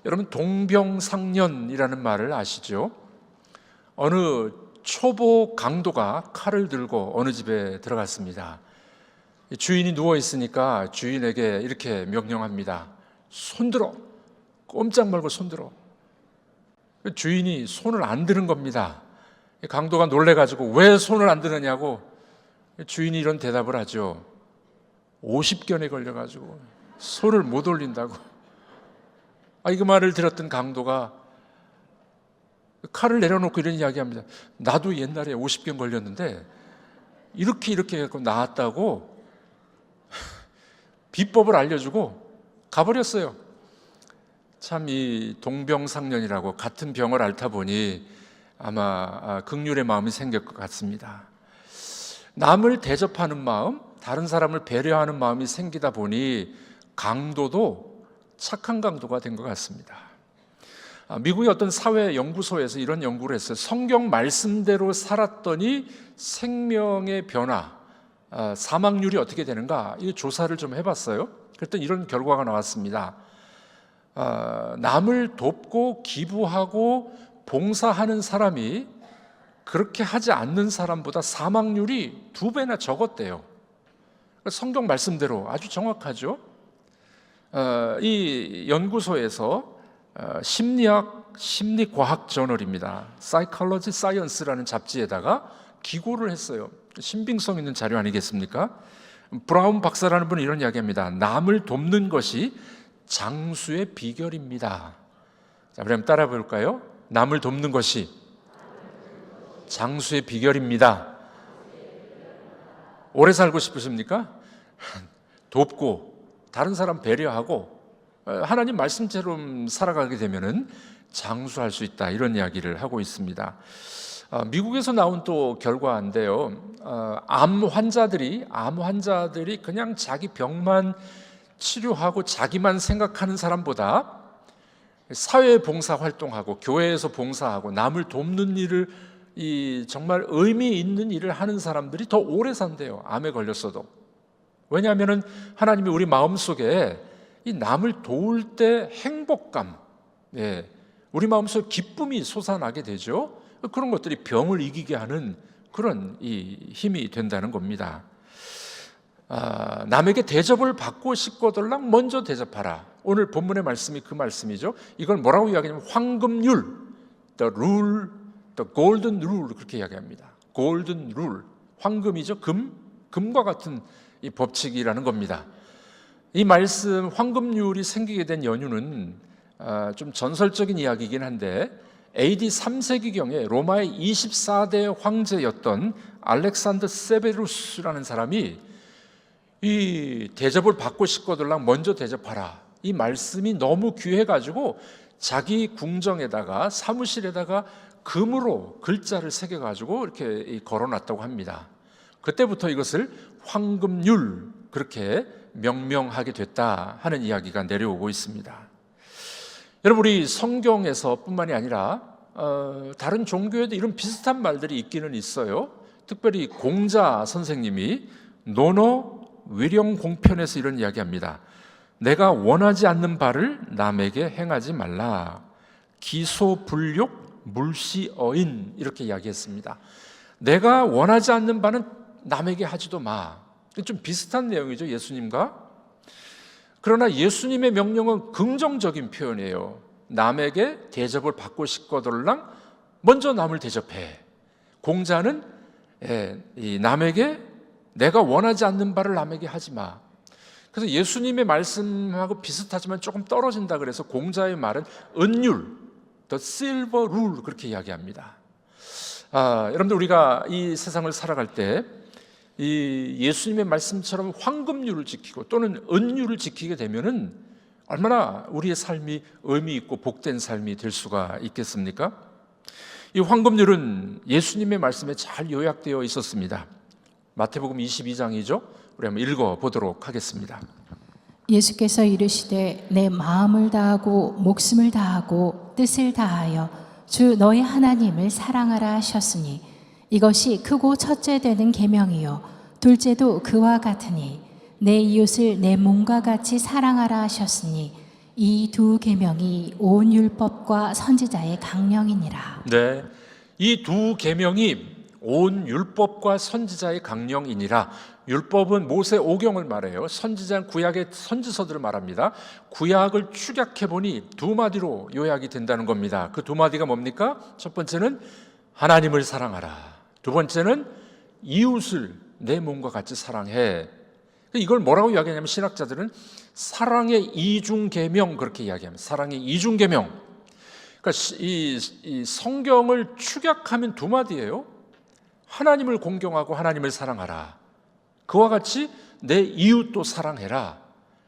여러분, 동병상련이라는 말을 아시죠? 어느 초보 강도가 칼을 들고 어느 집에 들어갔습니다. 주인이 누워 있으니까 주인에게 이렇게 명령합니다. 손들어. 꼼짝 말고 손들어. 주인이 손을 안 드는 겁니다. 강도가 놀래가지고 왜 손을 안 드느냐고 주인이 이런 대답을 하죠. 50견에 걸려가지고 손을 못 올린다고. 그 말을 들었던 강도가 칼을 내려놓고 이런 이야기합니다. 나도 옛날에 50견 걸렸는데 이렇게 해서 나았다고 비법을 알려주고 가버렸어요. 참 이 동병상련이라고 같은 병을 앓다 보니 아마 긍휼의 마음이 생길 것 같습니다. 남을 대접하는 마음, 다른 사람을 배려하는 마음이 생기다 보니 강도도 착한 강도가 된 것 같습니다. 미국의 어떤 사회 연구소에서 이런 연구를 했어요. 성경 말씀대로 살았더니 생명의 변화, 사망률이 어떻게 되는가, 이 조사를 좀 해봤어요. 그랬더니 이런 결과가 나왔습니다. 남을 돕고 기부하고 봉사하는 사람이 그렇게 하지 않는 사람보다 사망률이 2배나 적었대요. 성경 말씀대로 아주 정확하죠. 이 연구소에서 심리학, 심리과학 저널입니다. Psychology Science라는 잡지에다가 기고를 했어요. 신빙성 있는 자료 아니겠습니까? 브라운 박사라는 분은 이런 이야기합니다. 남을 돕는 것이 장수의 비결입니다. 자, 그럼 따라 볼까요? 남을 돕는 것이 장수의 비결입니다. 오래 살고 싶으십니까? 돕고 다른 사람 배려하고 하나님 말씀처럼 살아가게 되면은 장수할 수 있다, 이런 이야기를 하고 있습니다. 미국에서 나온 또 결과인데요. 암 환자들이 그냥 자기 병만 치료하고 자기만 생각하는 사람보다 사회 봉사 활동하고 교회에서 봉사하고 남을 돕는 일을, 정말 의미 있는 일을 하는 사람들이 더 오래 산대요. 암에 걸렸어도. 왜냐하면 하나님이 우리 마음속에 이 남을 도울 때 행복감, 우리 마음속에 기쁨이 솟아나게 되죠. 그런 것들이 병을 이기게 하는 그런 힘이 된다는 겁니다. 남에게 대접을 받고 싶거들랑 먼저 대접하라. 오늘 본문의 말씀이 그 말씀이죠. 이걸 뭐라고 이야기하냐면 황금률, the rule, the golden rule, 그렇게 이야기합니다. golden rule, 황금이죠. 금과 같은 이 법칙이라는 겁니다. 이 말씀 황금률이 생기게 된 연유는 좀 전설적인 이야기이긴 한데 AD 3세기경에 로마의 24대 황제였던 알렉산더 세베루스라는 사람이 이 대접을 받고 싶거들랑 먼저 대접하라, 이 말씀이 너무 귀해가지고 자기 궁정에다가 사무실에다가 금으로 글자를 새겨가지고 이렇게 걸어놨다고 합니다. 그때부터 이것을 황금률, 그렇게 명명하게 됐다 하는 이야기가 내려오고 있습니다. 여러분, 우리 성경에서 뿐만이 아니라 다른 종교에도 이런 비슷한 말들이 있기는 있어요. 특별히 공자 선생님이 논어 위령공편에서 이런 이야기합니다. 내가 원하지 않는 바를 남에게 행하지 말라. 기소불욕 물시어인, 이렇게 이야기했습니다. 내가 원하지 않는 바는 남에게 하지도 마. 좀 비슷한 내용이죠, 예수님과. 그러나 예수님의 명령은 긍정적인 표현이에요. 남에게 대접을 받고 싶거들랑 먼저 남을 대접해. 공자는 이 남에게 내가 원하지 않는 바를 남에게 하지 마. 그래서 예수님의 말씀하고 비슷하지만 조금 떨어진다 그래서 공자의 말은 은율, the silver rule, 그렇게 이야기합니다. 여러분들, 우리가 이 세상을 살아갈 때 이 예수님의 말씀처럼 황금률을 지키고 또는 은율을 지키게 되면은 얼마나 우리의 삶이 의미 있고 복된 삶이 될 수가 있겠습니까? 이 황금률은 예수님의 말씀에 잘 요약되어 있었습니다. 마태복음 22장이죠. 우리 한번 읽어보도록 하겠습니다. 예수께서 이르시되 내 마음을 다하고 목숨을 다하고 뜻을 다하여 주 너희 하나님을 사랑하라 하셨으니 이것이 크고 첫째 되는 계명이요 둘째도 그와 같으니 내 이웃을 내 몸과 같이 사랑하라 하셨으니 이 두 계명이 온 율법과 선지자의 강령이니라. 네, 이 두 계명이 온 율법과 선지자의 강령이니라. 율법은 모세 오경을 말해요. 선지자는 구약의 선지서들을 말합니다. 구약을 축약해 보니 두 마디로 요약이 된다는 겁니다. 그 두 마디가 뭡니까? 첫 번째는 하나님을 사랑하라. 두 번째는 이웃을 내 몸과 같이 사랑해. 이걸 뭐라고 이야기하냐면 신학자들은 사랑의 이중계명 그렇게 이야기합니다. 사랑의 이중계명. 그러니까 이 성경을 축약하면 두 마디예요. 하나님을 공경하고 하나님을 사랑하라. 그와 같이 내 이웃도 사랑해라.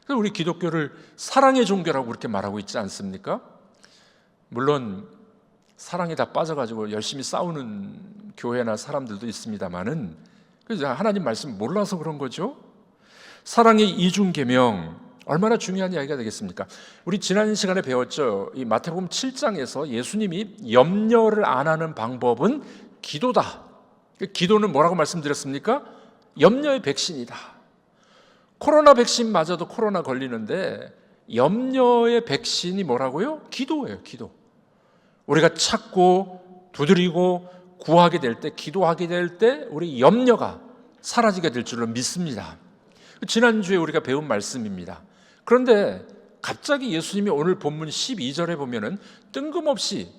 그래서 우리 기독교를 사랑의 종교라고 그렇게 말하고 있지 않습니까? 물론 사랑에 다 빠져가지고 열심히 싸우는 교회나 사람들도 있습니다만은 하나님 말씀 몰라서 그런 거죠. 사랑의 이중계명 얼마나 중요한 이야기가 되겠습니까? 우리 지난 시간에 배웠죠. 이 마태복음 7장에서 예수님이 염려를 안 하는 방법은 기도다. 기도는 뭐라고 말씀드렸습니까? 염려의 백신이다. 코로나 백신 맞아도 코로나 걸리는데 염려의 백신이 뭐라고요? 기도예요. 기도. 우리가 찾고 두드리고 구하게 될 때, 기도하게 될 때 우리 염려가 사라지게 될 줄로 믿습니다. 지난주에 우리가 배운 말씀입니다. 그런데 갑자기 예수님이 오늘 본문 12절에 보면은 뜬금없이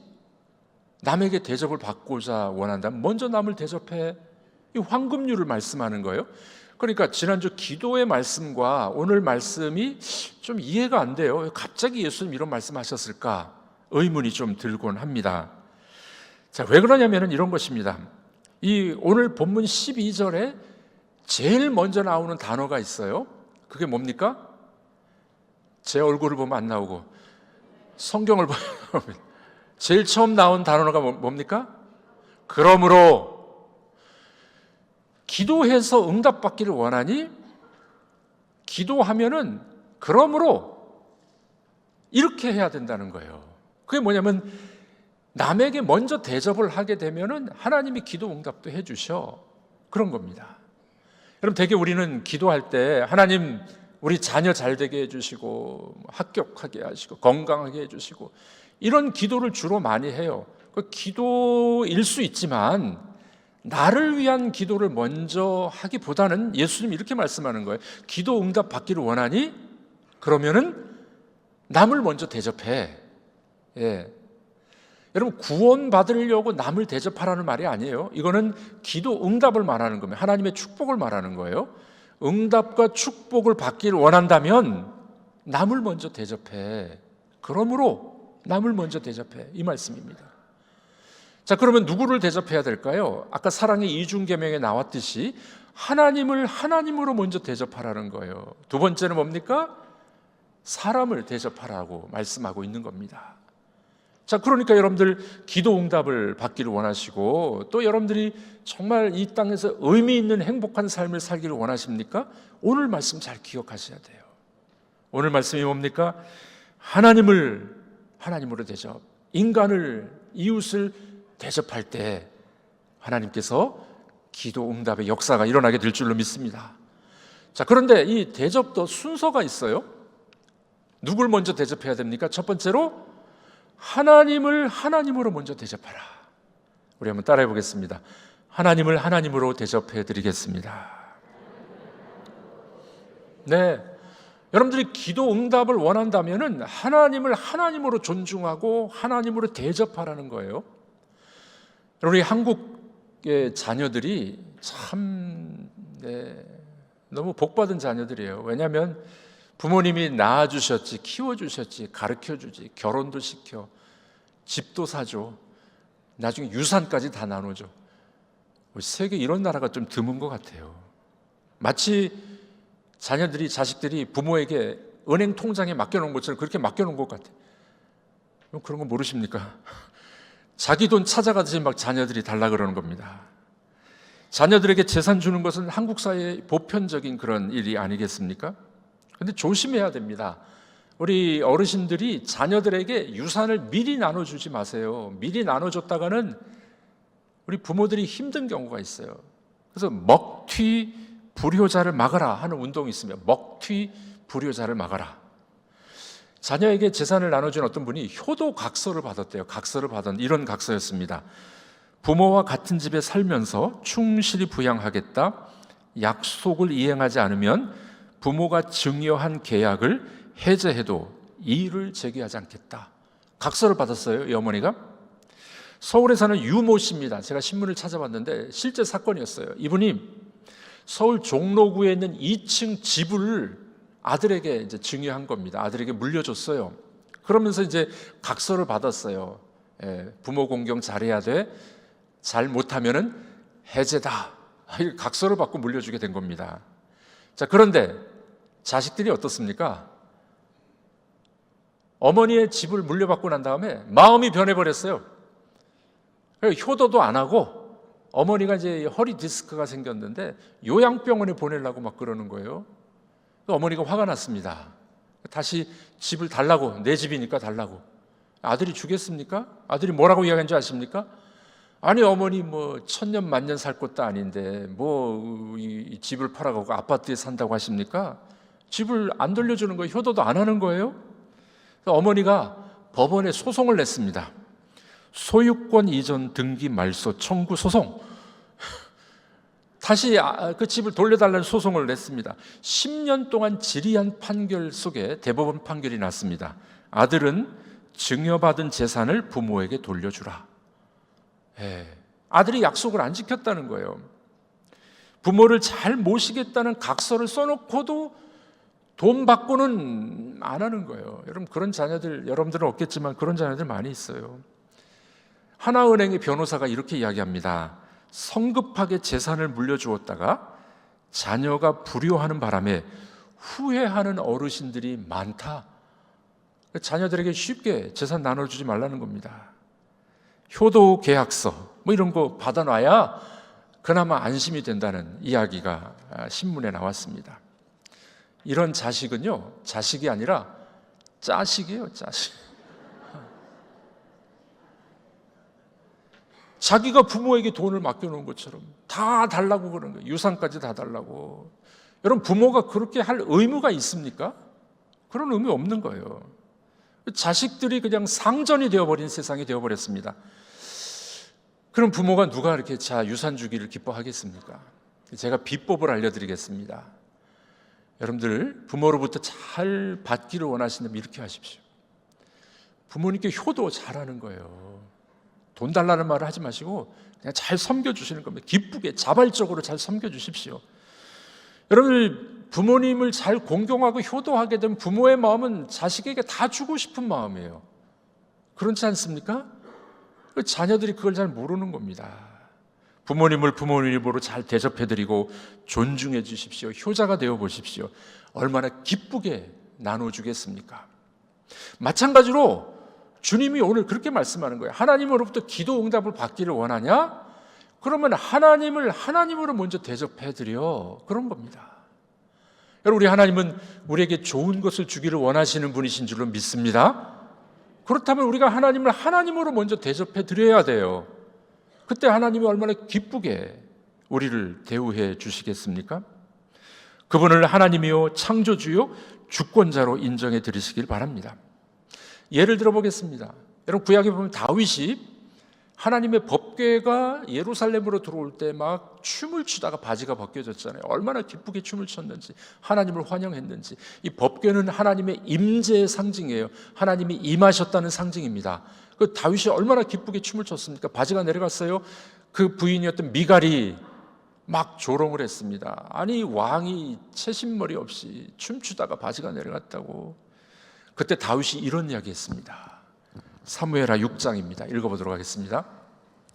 남에게 대접을 받고자 원한다면 먼저 남을 대접해. 이 황금률을 말씀하는 거예요. 그러니까 지난주 기도의 말씀과 오늘 말씀이 좀 이해가 안 돼요. 갑자기 예수님 이런 말씀하셨을까? 의문이 좀 들곤 합니다. 자, 왜 그러냐면은 이런 것입니다. 이 오늘 본문 12절에 제일 먼저 나오는 단어가 있어요. 그게 뭡니까? 제 얼굴을 보면 안 나오고 성경을 보면 제일 처음 나온 단어가 뭡니까? 그러므로 기도해서 응답받기를 원하니 기도하면은 그러므로 이렇게 해야 된다는 거예요. 그게 뭐냐면 남에게 먼저 대접을 하게 되면은 하나님이 기도 응답도 해주셔. 그런 겁니다. 여러분 대개 우리는 기도할 때 하나님 우리 자녀 잘 되게 해주시고 합격하게 하시고 건강하게 해주시고 이런 기도를 주로 많이 해요. 그 기도일 수 있지만 나를 위한 기도를 먼저 하기보다는 예수님이 이렇게 말씀하는 거예요. 기도 응답 받기를 원하니 그러면은 남을 먼저 대접해. 예. 여러분 구원 받으려고 남을 대접하라는 말이 아니에요. 이거는 기도 응답을 말하는 겁니다. 하나님의 축복을 말하는 거예요. 응답과 축복을 받기를 원한다면 남을 먼저 대접해. 그러므로 남을 먼저 대접해. 이 말씀입니다. 자, 그러면 누구를 대접해야 될까요? 아까 사랑의 이중계명에 나왔듯이 하나님을 하나님으로 먼저 대접하라는 거예요. 두 번째는 뭡니까? 사람을 대접하라고 말씀하고 있는 겁니다. 자, 그러니까 여러분들 기도 응답을 받기를 원하시고 또 여러분들이 정말 이 땅에서 의미 있는 행복한 삶을 살기를 원하십니까? 오늘 말씀 잘 기억하셔야 돼요. 오늘 말씀이 뭡니까? 하나님을 하나님으로 대접, 인간을, 이웃을 대접할 때 하나님께서 기도 응답의 역사가 일어나게 될 줄로 믿습니다. 자, 그런데 이 대접도 순서가 있어요. 누굴 먼저 대접해야 됩니까? 첫 번째로 하나님을 하나님으로 먼저 대접하라. 우리 한번 따라해 보겠습니다. 하나님을 하나님으로 대접해 드리겠습니다. 네, 여러분들이 기도 응답을 원한다면은 하나님을 하나님으로 존중하고 하나님으로 대접하라는 거예요. 우리 한국의 자녀들이 참 너무 복받은 자녀들이에요. 왜냐하면 부모님이 낳아주셨지, 키워주셨지, 가르쳐주지, 결혼도 시켜, 집도 사줘, 나중에 유산까지 다 나눠줘. 세계 이런 나라가 좀 드문 것 같아요. 마치 자녀들이, 자식들이 부모에게 은행 통장에 맡겨놓은 것처럼 그렇게 맡겨놓은 것 같아요. 그런 거 모르십니까? 자기 돈 찾아가듯이 막 자녀들이 달라 그러는 겁니다. 자녀들에게 재산 주는 것은 한국 사회의 보편적인 그런 일이 아니겠습니까? 그런데 조심해야 됩니다. 우리 어르신들이 자녀들에게 유산을 미리 나눠주지 마세요. 미리 나눠줬다가는 우리 부모들이 힘든 경우가 있어요. 그래서 먹튀 불효자를 막아라 하는 운동이 있으면 먹튀 불효자를 막아라. 자녀에게 재산을 나눠준 어떤 분이 효도 각서를 받았대요. 각서를 받은 이런 각서였습니다. 부모와 같은 집에 살면서 충실히 부양하겠다. 약속을 이행하지 않으면 부모가 증여한 계약을 해제해도 이의를 제기하지 않겠다. 각서를 받았어요, 이 어머니가. 서울에 사는 유모 씨입니다. 제가 신문을 찾아봤는데 실제 사건이었어요. 이분이 서울 종로구에 있는 2층 집을 아들에게 이제 증여한 겁니다. 아들에게 물려줬어요. 그러면서 이제 각서를 받았어요. 부모 공경 잘해야 돼. 잘 못하면은 해제다. 각서를 받고 물려주게 된 겁니다. 자, 그런데 자식들이 어떻습니까? 어머니의 집을 물려받고 난 다음에 마음이 변해버렸어요. 효도도 안 하고 어머니가 이제 허리 디스크가 생겼는데 요양병원에 보내려고 막 그러는 거예요. 어머니가 화가 났습니다. 다시 집을 달라고, 내 집이니까 달라고. 아들이 주겠습니까? 아들이 뭐라고 이야기한 줄 아십니까? 아니 어머니 뭐 천년 만년 살 것도 아닌데 뭐 이 집을 팔아가고 아파트에 산다고 하십니까? 집을 안 돌려주는 거예요. 효도도 안 하는 거예요. 그래서 어머니가 법원에 소송을 냈습니다. 소유권 이전 등기 말소 청구 소송. 다시 그 집을 돌려달라는 소송을 냈습니다. 10년 동안 지리한 판결 속에 대법원 판결이 났습니다. 아들은 증여받은 재산을 부모에게 돌려주라. 아들이 약속을 안 지켰다는 거예요. 부모를 잘 모시겠다는 각서를 써놓고도 돈 받고는 안 하는 거예요. 여러분 그런 자녀들, 여러분들은 없겠지만 그런 자녀들 많이 있어요. 하나은행의 변호사가 이렇게 이야기합니다. 성급하게 재산을 물려주었다가 자녀가 불효하는 바람에 후회하는 어르신들이 많다. 자녀들에게 쉽게 재산 나눠주지 말라는 겁니다. 효도 계약서 뭐 이런 거 받아놔야 그나마 안심이 된다는 이야기가 신문에 나왔습니다. 이런 자식은요, 자식이 아니라 짜식이에요, 짜식. 자기가 부모에게 돈을 맡겨놓은 것처럼 다 달라고 그러는 거예요. 유산까지 다 달라고. 여러분 부모가 그렇게 할 의무가 있습니까? 그런 의무 없는 거예요. 자식들이 그냥 상전이 되어버린 세상이 되어버렸습니다. 그럼 부모가 누가 이렇게 유산 주기를 기뻐하겠습니까? 제가 비법을 알려드리겠습니다. 여러분들 부모로부터 잘 받기를 원하신다면 이렇게 하십시오. 부모님께 효도 잘하는 거예요. 돈 달라는 말을 하지 마시고 그냥 잘 섬겨주시는 겁니다. 기쁘게 자발적으로 잘 섬겨주십시오. 여러분 부모님을 잘 공경하고 효도하게 된 부모의 마음은 자식에게 다 주고 싶은 마음이에요. 그렇지 않습니까? 자녀들이 그걸 잘 모르는 겁니다. 부모님을 부모님으로 잘 대접해드리고 존중해 주십시오. 효자가 되어 보십시오. 얼마나 기쁘게 나눠주겠습니까? 마찬가지로 주님이 오늘 그렇게 말씀하는 거예요. 하나님으로부터 기도 응답을 받기를 원하냐? 그러면 하나님을 하나님으로 먼저 대접해드려. 그런 겁니다. 여러분 우리 하나님은 우리에게 좋은 것을 주기를 원하시는 분이신 줄로 믿습니다. 그렇다면 우리가 하나님을 하나님으로 먼저 대접해드려야 돼요. 그때 하나님이 얼마나 기쁘게 우리를 대우해 주시겠습니까? 그분을 하나님이요 창조주요 주권자로 인정해 드리시길 바랍니다. 예를 들어 보겠습니다. 여러분 구약에 보면 다윗이 하나님의 법궤가 예루살렘으로 들어올 때 막 춤을 추다가 바지가 벗겨졌잖아요. 얼마나 기쁘게 춤을 췄는지, 하나님을 환영했는지. 이 법궤는 하나님의 임재의 상징이에요. 하나님이 임하셨다는 상징입니다. 그 다윗이 얼마나 기쁘게 춤을 췄습니까? 바지가 내려갔어요. 그 부인이었던 미갈이 막 조롱을 했습니다. 아니 왕이 채신머리 없이 춤추다가 바지가 내려갔다고. 그때 다윗이 이런 이야기했습니다. 사무엘하 6장입니다. 읽어보도록 하겠습니다.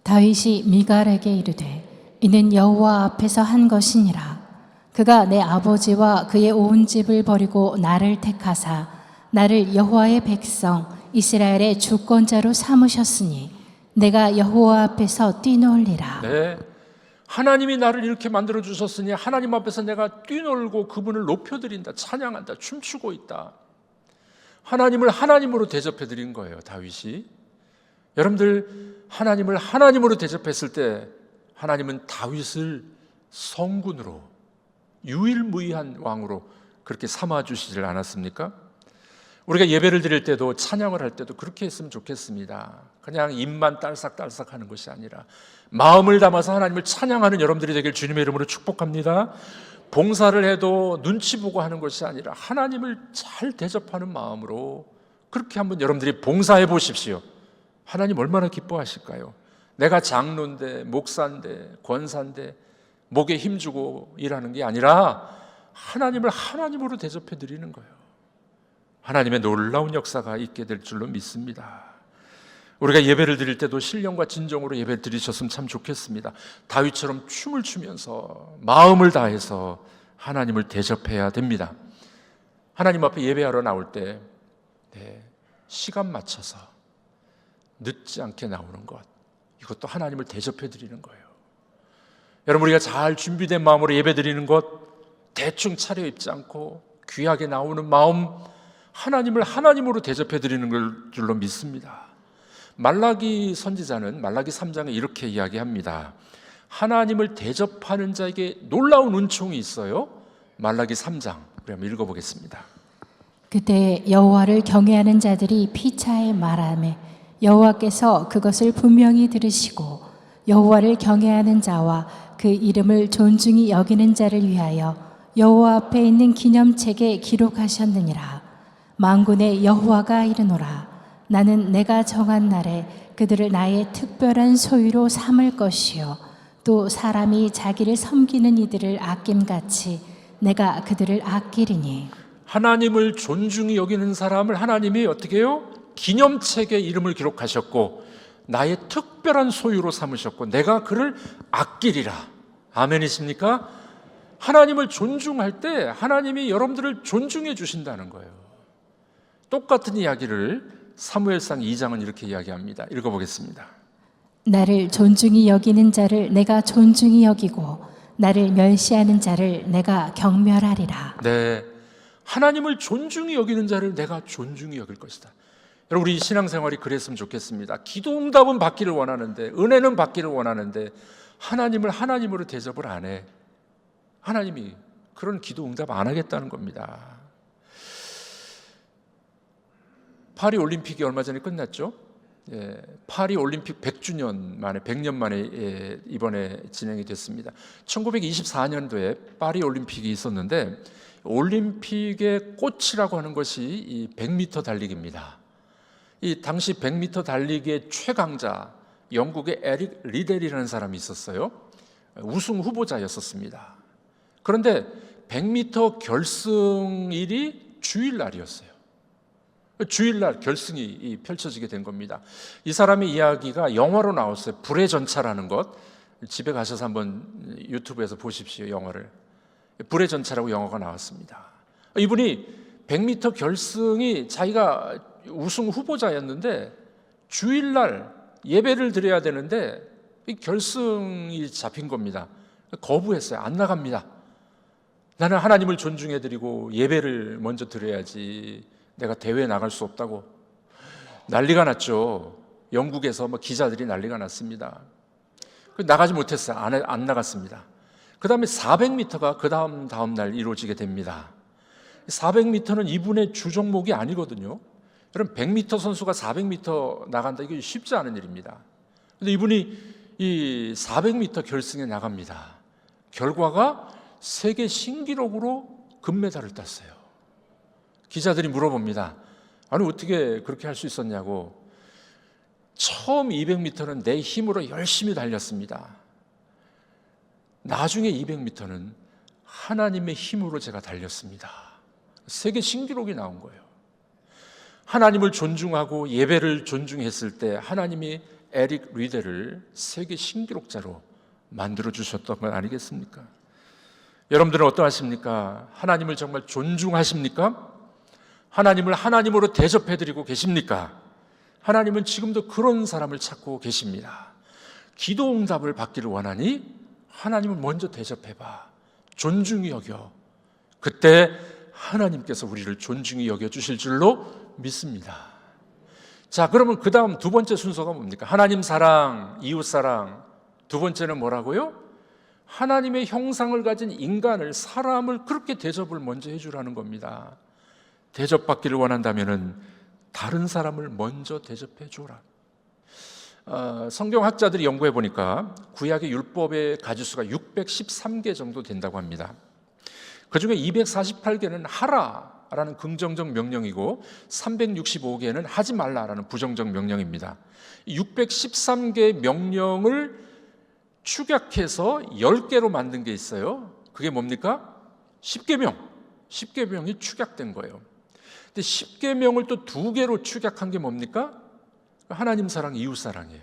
다윗이 미갈에게 이르되 이는 여호와 앞에서 한 것이니라. 그가 내 아버지와 그의 온 집을 버리고 나를 택하사 나를 여호와의 백성 이스라엘의 주권자로 삼으셨으니 내가 여호와 앞에서 뛰놀리라. 네, 하나님이 나를 이렇게 만들어 주셨으니 하나님 앞에서 내가 뛰놀고 그분을 높여드린다, 찬양한다, 춤추고 있다. 하나님을 하나님으로 대접해드린 거예요, 다윗이. 여러분들 하나님을 하나님으로 대접했을 때 하나님은 다윗을 성군으로, 유일무이한 왕으로 그렇게 삼아주시질 않았습니까? 우리가 예배를 드릴 때도 찬양을 할 때도 그렇게 했으면 좋겠습니다. 그냥 입만 딸싹딸싹 하는 것이 아니라 마음을 담아서 하나님을 찬양하는 여러분들이 되길 주님의 이름으로 축복합니다. 봉사를 해도 눈치 보고 하는 것이 아니라 하나님을 잘 대접하는 마음으로 그렇게 한번 여러분들이 봉사해 보십시오. 하나님 얼마나 기뻐하실까요? 내가 장로인데, 목사인데, 권사인데 목에 힘주고 일하는 게 아니라 하나님을 하나님으로 대접해 드리는 거예요. 하나님의 놀라운 역사가 있게 될 줄로 믿습니다. 우리가 예배를 드릴 때도 신령과 진정으로 예배를 드리셨으면 참 좋겠습니다. 다윗처럼 춤을 추면서 마음을 다해서 하나님을 대접해야 됩니다. 하나님 앞에 예배하러 나올 때 시간 맞춰서 늦지 않게 나오는 것, 이것도 하나님을 대접해 드리는 거예요. 여러분, 우리가 잘 준비된 마음으로 예배 드리는 것, 대충 차려입지 않고 귀하게 나오는 마음, 하나님을 하나님으로 대접해 드리는 걸 줄로 믿습니다. 말라기 선지자는 말라기 3장에 이렇게 이야기합니다. 하나님을 대접하는 자에게 놀라운 은총이 있어요. 말라기 3장, 우리 한번 읽어보겠습니다. 그때 여호와를 경외하는 자들이 피차에 말하매 여호와께서 그것을 분명히 들으시고 여호와를 경외하는 자와 그 이름을 존중히 여기는 자를 위하여 여호와 앞에 있는 기념책에 기록하셨느니라. 만군의 여호와가 이르노라. 나는 내가 정한 날에 그들을 나의 특별한 소유로 삼을 것이요 또 사람이 자기를 섬기는 이들을 아낌같이 내가 그들을 아끼리니. 하나님을 존중히 여기는 사람을 하나님이 어떻게 해요? 기념책에 이름을 기록하셨고 나의 특별한 소유로 삼으셨고 내가 그를 아끼리라. 아멘이십니까? 하나님을 존중할 때 하나님이 여러분들을 존중해 주신다는 거예요. 똑같은 이야기를 사무엘상 2장은 이렇게 이야기합니다. 읽어보겠습니다. 나를 존중히 여기는 자를 내가 존중히 여기고 나를 멸시하는 자를 내가 경멸하리라. 네, 하나님을 존중히 여기는 자를 내가 존중히 여길 것이다. 여러분, 우리 신앙생활이 그랬으면 좋겠습니다. 기도응답은 받기를 원하는데, 은혜는 받기를 원하는데 하나님을 하나님으로 대접을 안 해. 하나님이 그런 기도응답 안 하겠다는 겁니다. 파리 올림픽이 얼마 전에 끝났죠. 파리 올림픽 100주년 만에, 100년 만에 이번에 진행이 됐습니다. 1924년도에 파리 올림픽이 있었는데 올림픽의 꽃이라고 하는 것이 이 100m 달리기입니다. 이 당시 100m 달리기의 최강자, 영국의 에릭 리델이라는 사람이 있었어요. 우승 후보자였었습니다. 그런데 100m 결승일이 주일날이었어요. 주일날 결승이 펼쳐지게 된 겁니다. 이 사람의 이야기가 영화로 나왔어요. 불의 전차라는 것. 집에 가셔서 한번 유튜브에서 보십시오. 영화를. 불의 전차라고 영화가 나왔습니다. 이분이 100m 결승이 자기가 우승 후보자였는데 주일날 예배를 드려야 되는데 이 결승이 잡힌 겁니다. 거부했어요. 안 나갑니다. 나는 하나님을 존중해드리고 예배를 먼저 드려야지 내가 대회에 나갈 수 없다고 난리가 났죠. 영국에서 기자들이 난리가 났습니다. 나가지 못했어요. 안 나갔습니다. 그 다음에 400m가 그 다음 날 이루어지게 됩니다. 400m는 이분의 주 종목이 아니거든요. 여러분, 100m 선수가 400m 나간다, 이게 쉽지 않은 일입니다. 그런데 이분이 이 400m 결승에 나갑니다. 결과가 세계 신기록으로 금메달을 땄어요. 기자들이 물어봅니다. 아니, 어떻게 그렇게 할 수 있었냐고. 처음 200m는 내 힘으로 열심히 달렸습니다. 나중에 200m는 하나님의 힘으로 제가 달렸습니다. 세계 신기록이 나온 거예요. 하나님을 존중하고 예배를 존중했을 때 하나님이 에릭 리델을 세계 신기록자로 만들어 주셨던 건 아니겠습니까? 여러분들은 어떠하십니까? 하나님을 정말 존중하십니까? 하나님을 하나님으로 대접해드리고 계십니까? 하나님은 지금도 그런 사람을 찾고 계십니다. 기도응답을 받기를 원하니 하나님을 먼저 대접해봐. 존중히 여겨. 그때 하나님께서 우리를 존중히 여겨주실 줄로 믿습니다. 자, 그러면 그 다음 두 번째 순서가 뭡니까? 하나님 사랑, 이웃 사랑. 두 번째는 뭐라고요? 하나님의 형상을 가진 인간을, 사람을 그렇게 대접을 먼저 해주라는 겁니다. 대접받기를 원한다면은 다른 사람을 먼저 대접해 줘라. 성경학자들이 연구해 보니까 구약의 율법의 가지수가 613개 정도 된다고 합니다. 그 중에 248개는 하라라는 긍정적 명령이고 365개는 하지 말라라는 부정적 명령입니다. 613개의 명령을 축약해서 10개로 만든 게 있어요. 그게 뭡니까? 10계명. 10계명이 축약된 거예요. 근데 10계명을 또 2개로 축약한 게 뭡니까? 하나님 사랑, 이웃 사랑이에요.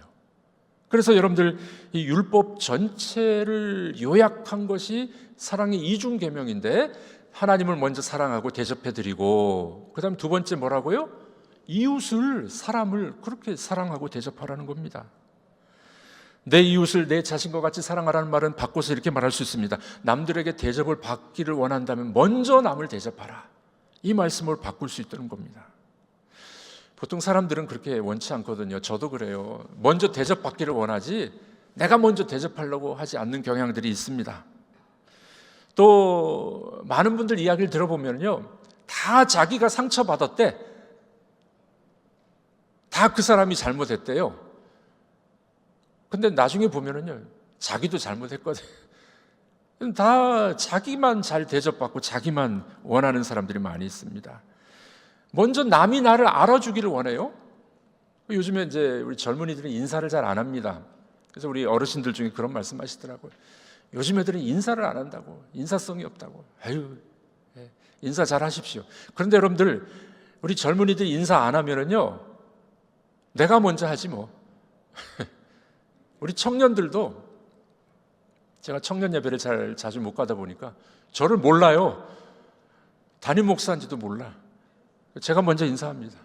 그래서 여러분들 이 율법 전체를 요약한 것이 사랑의 이중계명인데, 하나님을 먼저 사랑하고 대접해드리고, 그 다음 두 번째 뭐라고요? 이웃을, 사람을 그렇게 사랑하고 대접하라는 겁니다. 내 이웃을 내 자신과 같이 사랑하라는 말은 바꿔서 이렇게 말할 수 있습니다. 남들에게 대접을 받기를 원한다면 먼저 남을 대접하라. 이 말씀을 바꿀 수 있다는 겁니다. 보통 사람들은 그렇게 원치 않거든요. 저도 그래요. 먼저 대접받기를 원하지 내가 먼저 대접하려고 하지 않는 경향들이 있습니다. 또 많은 분들 이야기를 들어보면요, 다 자기가 상처받았대. 다 그 사람이 잘못했대요. 근데 나중에 보면은요, 자기도 잘못했거든. 다 자기만 잘 대접받고 자기만 원하는 사람들이 많이 있습니다. 먼저 남이 나를 알아주기를 원해요. 요즘에 이제 우리 젊은이들은 인사를 잘 안 합니다. 그래서 우리 어르신들 중에 그런 말씀 하시더라고요. 요즘 애들은 인사를 안 한다고, 인사성이 없다고. 아유, 인사 잘 하십시오. 그런데 여러분들, 우리 젊은이들이 인사 안 하면은요, 내가 먼저 하지 뭐. 우리 청년들도, 제가 청년 예배를 자주 못 가다 보니까 저를 몰라요. 담임 목사인지도 몰라. 제가 먼저 인사합니다.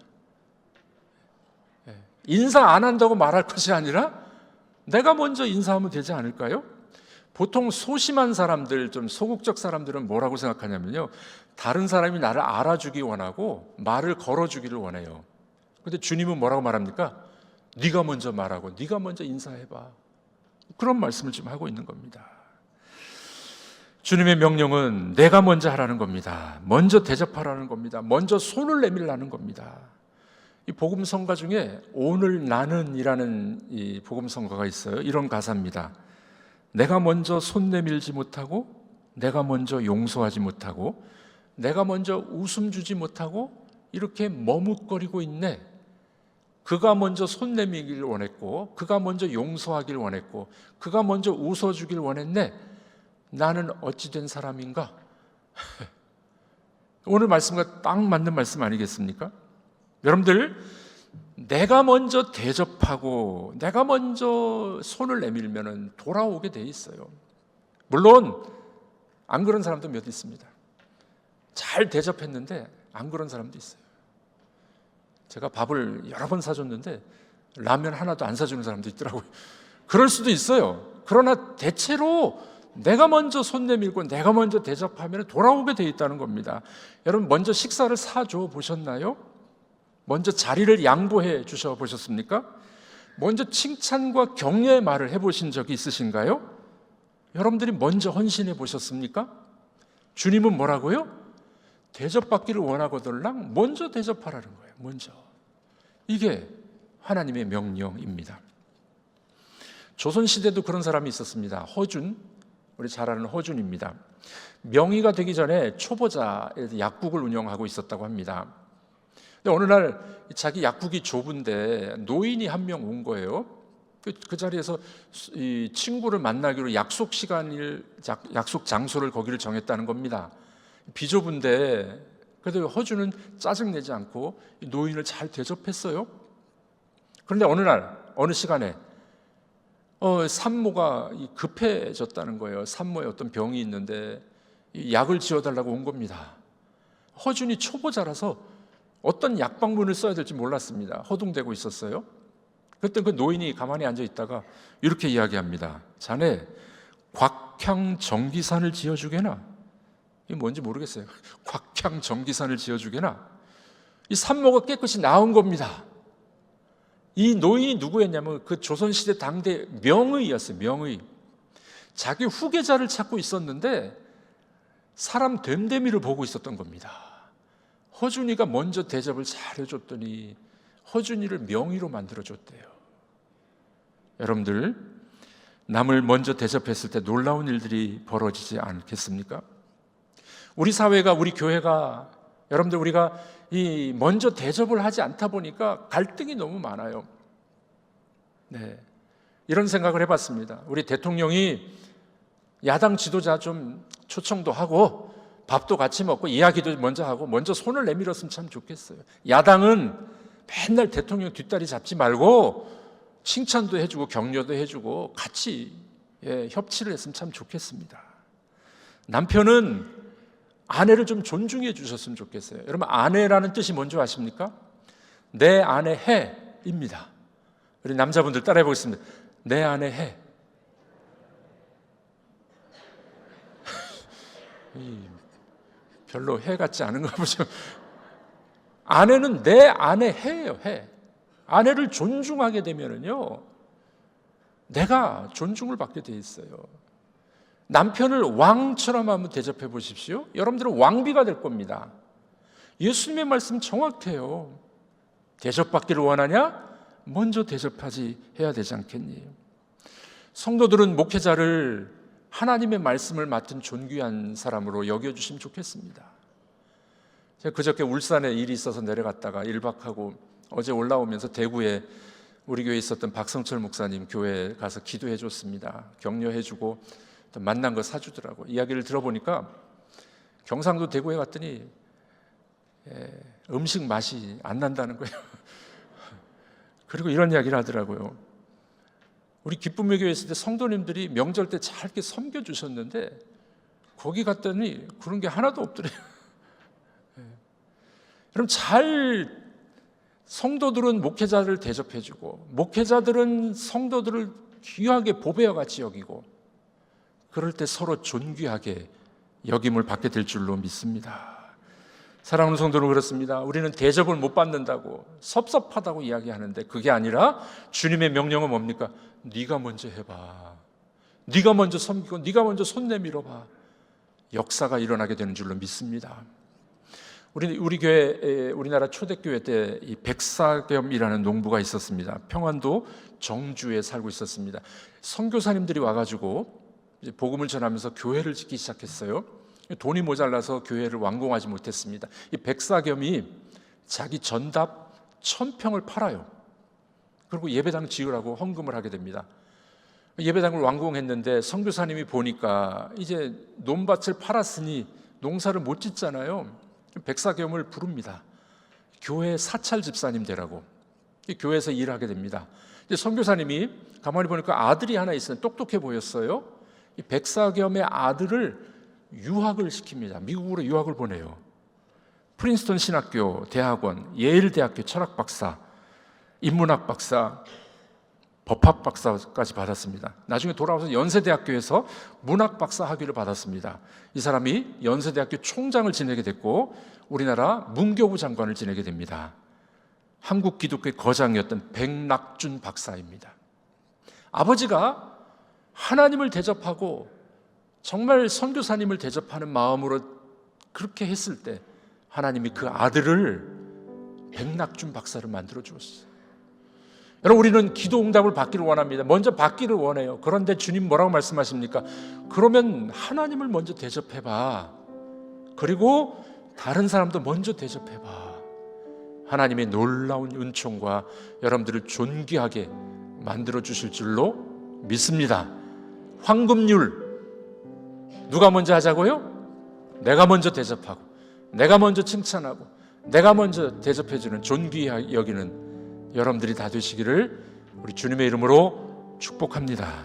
인사 안 한다고 말할 것이 아니라 내가 먼저 인사하면 되지 않을까요? 보통 소심한 사람들, 좀 소극적 사람들은 뭐라고 생각하냐면요, 다른 사람이 나를 알아주기 원하고 말을 걸어주기를 원해요. 근데 주님은 뭐라고 말합니까? 네가 먼저 말하고 네가 먼저 인사해봐. 그런 말씀을 지금 하고 있는 겁니다. 주님의 명령은 내가 먼저 하라는 겁니다. 먼저 대접하라는 겁니다. 먼저 손을 내밀라는 겁니다. 이 복음성가 중에 오늘 나는이라는 이 복음성가가 있어요. 이런 가사입니다. 내가 먼저 손 내밀지 못하고, 내가 먼저 용서하지 못하고, 내가 먼저 웃음 주지 못하고 이렇게 머뭇거리고 있네. 그가 먼저 손 내밀기를 원했고, 그가 먼저 용서하길 원했고, 그가 먼저 웃어주길 원했네. 나는 어찌 된 사람인가? 오늘 말씀과 딱 맞는 말씀 아니겠습니까? 여러분들, 내가 먼저 대접하고 내가 먼저 손을 내밀면 돌아오게 돼 있어요. 물론 안 그런 사람도 몇 있습니다. 잘 대접했는데 안 그런 사람도 있어요. 제가 밥을 여러 번 사줬는데 라면 하나도 안 사주는 사람도 있더라고요. 그럴 수도 있어요. 그러나 대체로 내가 먼저 손 내밀고 내가 먼저 대접하면 돌아오게 돼 있다는 겁니다. 여러분, 먼저 식사를 사줘 보셨나요? 먼저 자리를 양보해 주셔 보셨습니까? 먼저 칭찬과 격려의 말을 해보신 적이 있으신가요? 여러분들이 먼저 헌신해 보셨습니까? 주님은 뭐라고요? 대접받기를 원하거들랑 먼저 대접하라는 거예요. 먼저. 이게 하나님의 명령입니다. 조선시대도 그런 사람이 있었습니다. 허준, 우리 잘 아는 허준입니다. 명의가 되기 전에 초보자에서 약국을 운영하고 있었다고 합니다. 근데 어느 날 자기 약국이 좁은데 노인이 한 명 온 거예요. 그 자리에서 이 친구를 만나기로 약속 시간을, 약속 장소를 거기를 정했다는 겁니다. 비좁은데 그래도 허준은 짜증내지 않고 노인을 잘 대접했어요. 그런데 어느 날, 어느 시간에 산모가 급해졌다는 거예요. 산모에 어떤 병이 있는데 약을 지어달라고 온 겁니다. 허준이 초보자라서 어떤 약방문을 써야 될지 몰랐습니다. 허둥대고 있었어요. 그때 그 노인이 가만히 앉아 있다가 이렇게 이야기합니다. 자네 곽향정기산을 지어주게나? 이게 뭔지 모르겠어요. 곽향정기산을 지어주게나? 이 산모가 깨끗이 나은 겁니다. 이 노인이 누구였냐면 그 조선시대 당대 명의였어요. 명의. 자기 후계자를 찾고 있었는데 사람 됨됨이를 보고 있었던 겁니다. 허준이가 먼저 대접을 잘해줬더니 허준이를 명의로 만들어줬대요. 여러분들, 남을 먼저 대접했을 때 놀라운 일들이 벌어지지 않겠습니까? 우리 사회가, 우리 교회가, 여러분들, 우리가 이 먼저 대접을 하지 않다 보니까 갈등이 너무 많아요. 네, 이런 생각을 해봤습니다. 우리 대통령이 야당 지도자 좀 초청도 하고 밥도 같이 먹고 이야기도 먼저 하고 먼저 손을 내밀었으면 참 좋겠어요. 야당은 맨날 대통령 뒷다리 잡지 말고 칭찬도 해주고 격려도 해주고 같이 협치를 했으면 참 좋겠습니다. 남편은 아내를 좀 존중해 주셨으면 좋겠어요. 여러분, 아내라는 뜻이 뭔지 아십니까? 내 아내 해입니다. 우리 남자분들 따라해 보겠습니다. 내 아내 해. 별로 해 같지 않은가 보죠. 아내는 내 아내 해예요. 해. 아내를 존중하게 되면은요, 내가 존중을 받게 돼 있어요. 남편을 왕처럼 한번 대접해 보십시오. 여러분들은 왕비가 될 겁니다. 예수님의 말씀 정확해요. 대접받기를 원하냐? 먼저 대접하지 해야 되지 않겠니? 성도들은 목회자를 하나님의 말씀을 맡은 존귀한 사람으로 여겨주시면 좋겠습니다. 제가 그저께 울산에 일이 있어서 내려갔다가 1박하고 어제 올라오면서 대구에 우리 교회에 있었던 박성철 목사님 교회에 가서 기도해 줬습니다. 격려해 주고 또 만난 거 사주더라고. 이야기를 들어보니까 경상도 대구에 갔더니 음식 맛이 안 난다는 거예요. 그리고 이런 이야기를 하더라고요. 우리 기쁨의 교회에 있을 때 성도님들이 명절 때 잘 이렇게 섬겨주셨는데 거기 갔더니 그런 게 하나도 없더래요. 그럼 성도들은 목회자를 대접해주고 목회자들은 성도들을 귀하게 보배와 같이 여기고 그럴 때 서로 존귀하게 여김을 받게 될 줄로 믿습니다. 사랑하는 성도는 그렇습니다. 우리는 대접을 못 받는다고 섭섭하다고 이야기하는데 그게 아니라 주님의 명령은 뭡니까? 네가 먼저 해봐. 네가 먼저 섬기고 네가 먼저 손 내밀어봐. 역사가 일어나게 되는 줄로 믿습니다. 우리 교회, 우리나라 초대교회 때 이 백사겸이라는 농부가 있었습니다. 평안도 정주에 살고 있었습니다. 선교사님들이 와가지고 이제 복음을 전하면서 교회를 짓기 시작했어요. 돈이 모자라서 교회를 완공하지 못했습니다. 이 백사겸이 자기 전답 1000평을 팔아요. 그리고 예배당 지으라고 헌금을 하게 됩니다. 예배당을 완공했는데 선교사님이 보니까 이제 논밭을 팔았으니 농사를 못 짓잖아요. 백사겸을 부릅니다. 교회 사찰 집사님 되라고. 교회에서 일하게 됩니다. 선교사님이 가만히 보니까 아들이 하나 있어요. 똑똑해 보였어요. 이 백사겸의 아들을 유학을 시킵니다. 미국으로 유학을 보내요. 프린스턴 신학교, 대학원, 예일 대학교 철학 박사, 인문학 박사, 법학 박사까지 받았습니다. 나중에 돌아와서 연세대학교에서 문학 박사 학위를 받았습니다. 이 사람이 연세대학교 총장을 지내게 됐고 우리나라 문교부 장관을 지내게 됩니다. 한국 기독교의 거장이었던 백낙준 박사입니다. 아버지가 하나님을 대접하고 정말 선교사님을 대접하는 마음으로 그렇게 했을 때 하나님이 그 아들을 백낙준 박사를 만들어 주었어요. 여러분, 우리는 기도 응답을 받기를 원합니다. 먼저 받기를 원해요. 그런데 주님 뭐라고 말씀하십니까? 그러면 하나님을 먼저 대접해봐. 그리고 다른 사람도 먼저 대접해봐. 하나님의 놀라운 은총과 여러분들을 존귀하게 만들어 주실 줄로 믿습니다. 황금률 누가 먼저 하자고요? 내가 먼저 대접하고 내가 먼저 칭찬하고 내가 먼저 대접해주는 존귀하게 여기는 여러분들이 다 되시기를 우리 주님의 이름으로 축복합니다.